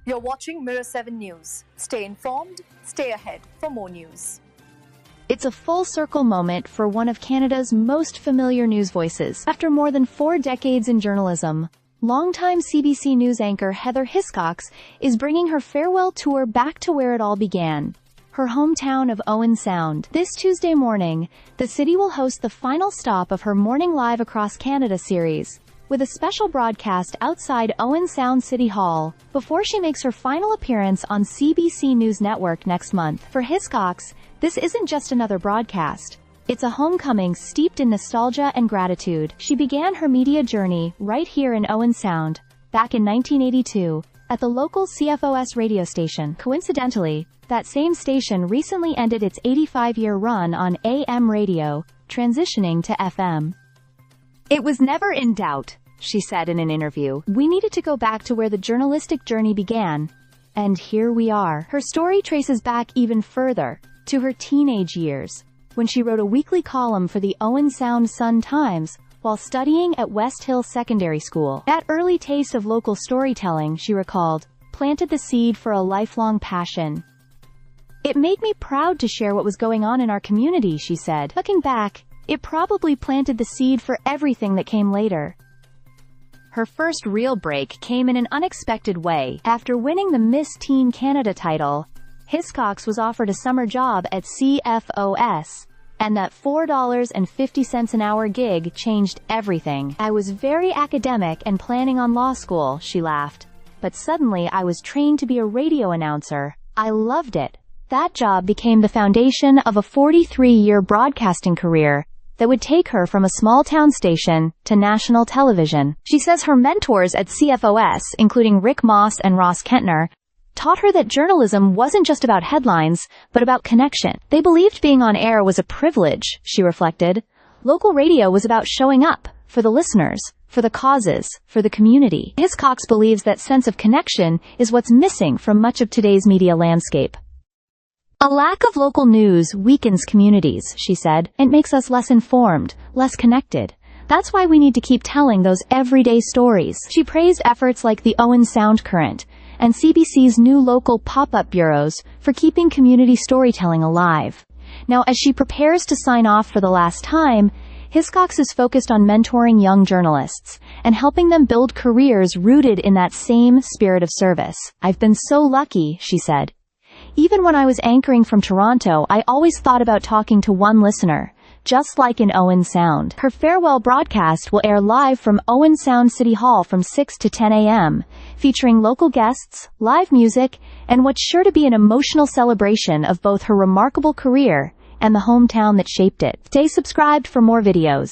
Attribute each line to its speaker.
Speaker 1: You're watching Mirror 7 News. Stay informed, stay ahead for more news.
Speaker 2: It's a full-circle moment for one of Canada's most familiar news voices. After more than 4 decades in journalism, longtime CBC News anchor Heather Hiscox is bringing her farewell tour back to where it all began, her hometown of Owen Sound. This Tuesday morning, the city will host the final stop of her Morning Live Across Canada series, with a special broadcast outside Owen Sound City Hall, before she makes her final appearance on CBC News Network next month. For Hiscox, this isn't just another broadcast. It's a homecoming steeped in nostalgia and gratitude. She began her media journey right here in Owen Sound, back in 1982, at the local CFOS radio station. Coincidentally, that same station recently ended its 85-year run on AM radio, transitioning to FM. "It was never in doubt," she said in an interview. "We needed to go back to where the journalistic journey began. And here we are." Her story traces back even further, to her teenage years, when she wrote a weekly column for the Owen Sound Sun-Times while studying at West Hill Secondary School. That early taste of local storytelling, she recalled, planted the seed for a lifelong passion. "It made me proud to share what was going on in our community," she said. Looking back, it probably planted the seed for everything that came later. Her first real break came in an unexpected way. After winning the Miss Teen Canada title, Hiscox was offered a summer job at CFOS, and that $4.50 an hour gig changed everything. "I was very academic and planning on law school," she laughed. "But suddenly I was trained to be a radio announcer. I loved it." That job became the foundation of a 43-year broadcasting career that would take her from a small-town station to national television. She says her mentors at CFOS, including Rick Moss and Ross Kentner, taught her that journalism wasn't just about headlines, but about connection. They believed being on air was a privilege, she reflected. Local radio was about showing up, for the listeners, for the causes, for the community. Hiscox believes that sense of connection is what's missing from much of today's media landscape. "A lack of local news weakens communities," she said. "It makes us less informed, less connected. That's why we need to keep telling those everyday stories." She praised efforts like the Owen Sound Current and CBC's new local pop-up bureaus for keeping community storytelling alive. Now, as she prepares to sign off for the last time, Hiscox is focused on mentoring young journalists and helping them build careers rooted in that same spirit of service. "I've been so lucky," she said. "Even when I was anchoring from Toronto, I always thought about talking to one listener, just like in Owen Sound." Her farewell broadcast will air live from Owen Sound City Hall from 6 to 10 a.m., featuring local guests, live music, and what's sure to be an emotional celebration of both her remarkable career and the hometown that shaped it. Stay subscribed for more videos.